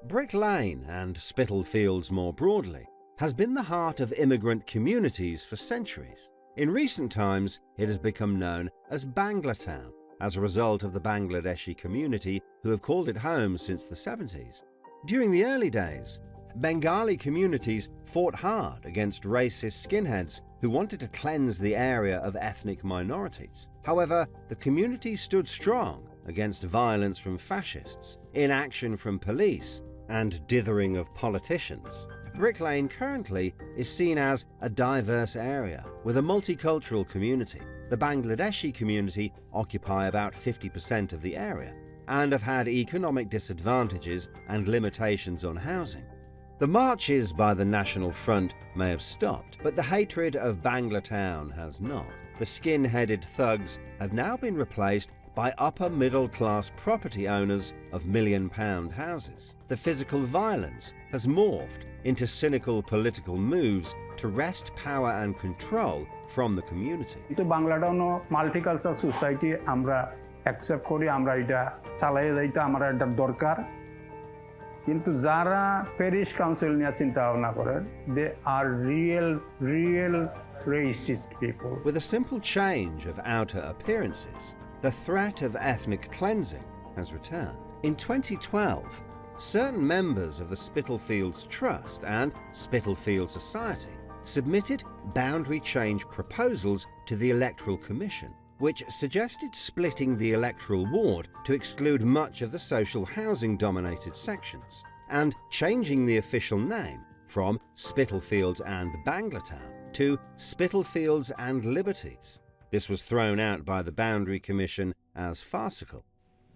Bricklane, and Spitalfields more broadly, has been the heart of immigrant communities for centuries. In recent times, it has become known as Banglatown, as a result of the Bangladeshi community who have called it home since the 70s. During the early days, Bengali communities fought hard against racist skinheads who wanted to cleanse the area of ethnic minorities. However, the community stood strong against violence from fascists, inaction from police, and dithering of politicians. Bricklane currently is seen as a diverse area with a multicultural community. The Bangladeshi community occupy about 50% of the area and have had economic disadvantages and limitations on housing. The marches by the National Front may have stopped, but the hatred of Banglatown has not. The skin-headed thugs have now been replaced by upper-middle-class property owners of million-pound houses. The physical violence has morphed into cynical political moves to wrest power and control from the community. Banglatown multicultural society আমরা accept করি, আমরা এটা চালিয়ে যাইতে আমরা এটা দরকার। কিন্তু যারা প্যারিশ কাউন্সিল নিয়ে চিন্তা ভাবনা করেন, they are real racist people. With a simple change of outer appearances, the threat of ethnic cleansing has returned. In 2012, certain members of the Spitalfields Trust and Spitalfields Society submitted boundary change proposals to the Electoral Commission, which suggested splitting the electoral ward to exclude much of the social housing-dominated sections and changing the official name from Spitalfields and Banglatown to Spitalfields and Liberties. This was thrown out by the Boundary Commission as farcical.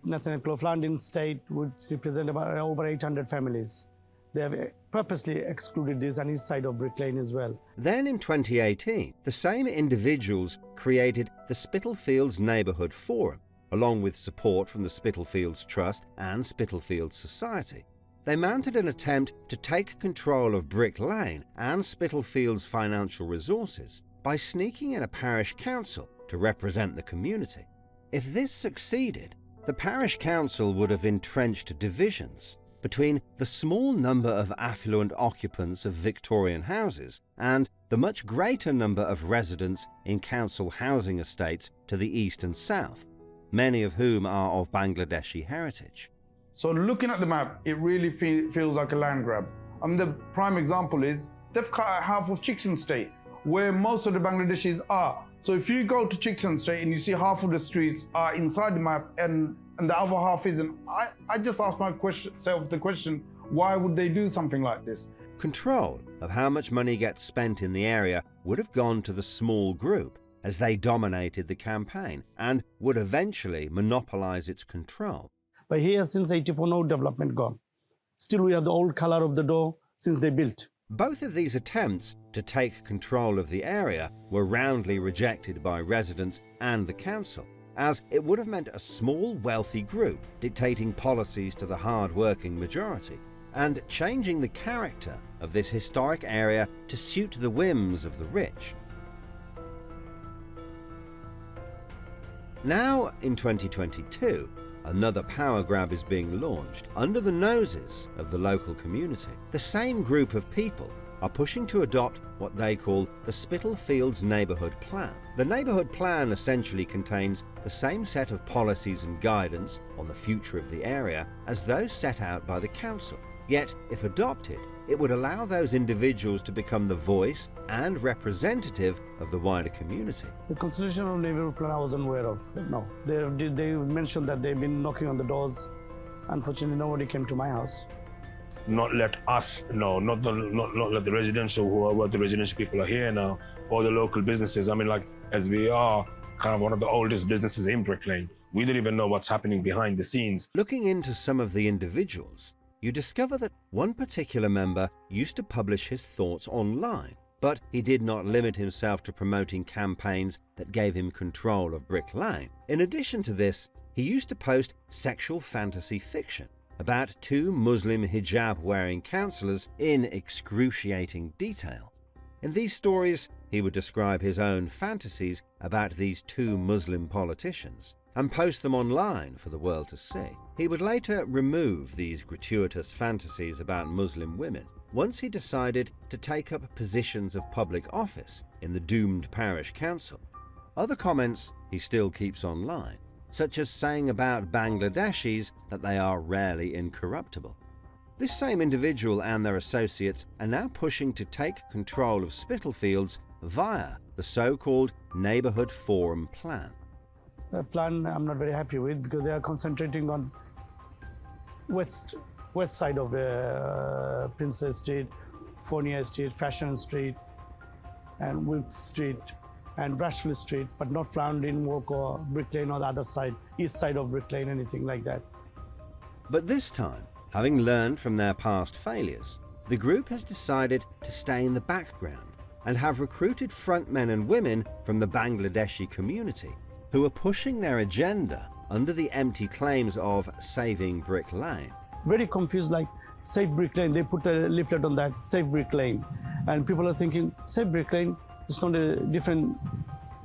Nathaniel Clough-London state would represent about over 800 families. They have purposely excluded this on each side of Bricklane as well. Then in 2018, the same individuals created the Spitalfields Neighbourhood Forum, along with support from the Spitalfields Trust and Spitalfields Society. They mounted an attempt to take control of Bricklane and Spitalfields' financial resources by sneaking in a parish council to represent the community. If this succeeded, the parish council would have entrenched divisions between the small number of affluent occupants of Victorian houses and the much greater number of residents in council housing estates to the east and south, many of whom are of Bangladeshi heritage. So looking at the map, it really feels like a land grab. I mean, the prime example is they've cut out half of Chickson State, where most of the Bangladeshis are. So if you go to Chickson State and you see half of the streets are inside the map and the other half isn't, I just ask myself the question, why would they do something like this? Control of how much money gets spent in the area would have gone to the small group as they dominated the campaign and would eventually monopolize its control. But here, since 84, no development gone. Still, we have the old color of the door since they built. Both of these attempts to take control of the area were roundly rejected by residents and the council, as it would have meant a small, wealthy group dictating policies to the hard-working majority and changing the character of this historic area to suit the whims of the rich. Now, in 2022, another power grab is being launched under the noses of the local community. The same group of people are pushing to adopt what they call the Spitalfields Neighbourhood Plan. The Neighbourhood Plan essentially contains the same set of policies and guidance on the future of the area as those set out by the council. Yet, if adopted, it would allow those individuals to become the voice and representative of the wider community. The consultation of neighborhood plan I wasn't aware of. No, they mentioned that they've been knocking on the doors. Unfortunately, nobody came to my house. Not let us know, not let the residential, what the residential people are here now, or the local businesses. I mean, like, as we are kind of one of the oldest businesses in Bricklane, we don't even know what's happening behind the scenes. Looking into some of the individuals, you discover that one particular member used to publish his thoughts online, but he did not limit himself to promoting campaigns that gave him control of Bricklane. In addition to this, he used to post sexual fantasy fiction about two Muslim hijab-wearing councillors in excruciating detail. In these stories, he would describe his own fantasies about these two Muslim politicians, and post them online for the world to see. He would later remove these gratuitous fantasies about Muslim women once he decided to take up positions of public office in the doomed parish council. Other comments he still keeps online, such as saying about Bangladeshis that they are rarely incorruptible. This same individual and their associates are now pushing to take control of Spitalfields via the so-called Neighbourhood Forum Plan. The plan I'm not very happy with because they are concentrating on west side of Princess Street, Fournier Street, Fashion Street, and Wilkes Street, and Brashfield Street, but not found in Walk or Bricklane or the other side, east side of Bricklane, anything like that. But this time, having learned from their past failures, the group has decided to stay in the background and have recruited frontmen and women from the Bangladeshi community who are pushing their agenda under the empty claims of saving Bricklane. Very confused, like Save Bricklane. They put a leaflet on that, Save Bricklane. And people are thinking, Save Bricklane, it's not a different,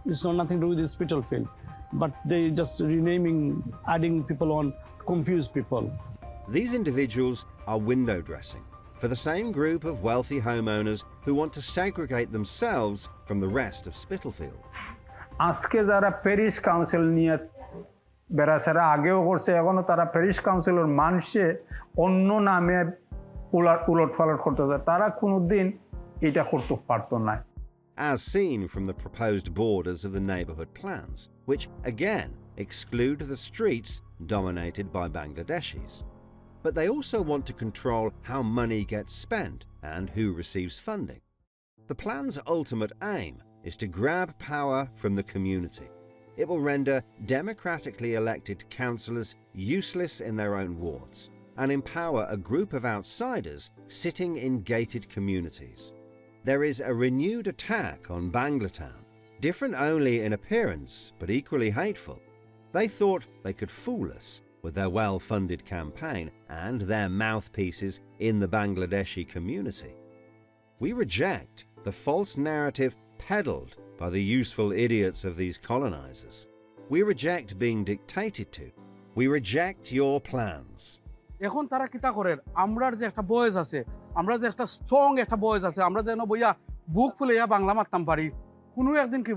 it's not nothing to do with the Spitalfield. But they just renaming, adding people on, confuse people. These individuals are window dressing for the same group of wealthy homeowners who want to segregate themselves from the rest of Spitalfield. আজকে যারা parish council নিয়ে বেড়াছেরা আগেও করছে এখনো তারা parish কাউন্সিলের মানুষে অন্য নামে উলট পালট করতে যায় তারা কোনোদিন এটা করতে পারতো না As seen from the proposed borders of the neighbourhood plans, which again exclude the streets dominated by Bangladeshis. But they also want to control how money gets spent and who receives funding. The plan's ultimate aim is to grab power from the community. It will render democratically elected councillors useless in their own wards and empower a group of outsiders sitting in gated communities. There is a renewed attack on Banglatown, different only in appearance but equally hateful. They thought they could fool us with their well-funded campaign and their mouthpieces in the Bangladeshi community. We reject the false narrative peddled by the useful idiots of these colonizers. We reject being dictated to. We reject your plans. এখন তারা কিতা করেন আমরার যে একটা বয়েস আছে আমরা যে একটা স্ট্রং একটা বয়েস আছে আমরা যেন বইয়া বুক ফুলাইয়া বাংলা মারতাম পারি কোনো একদিন কি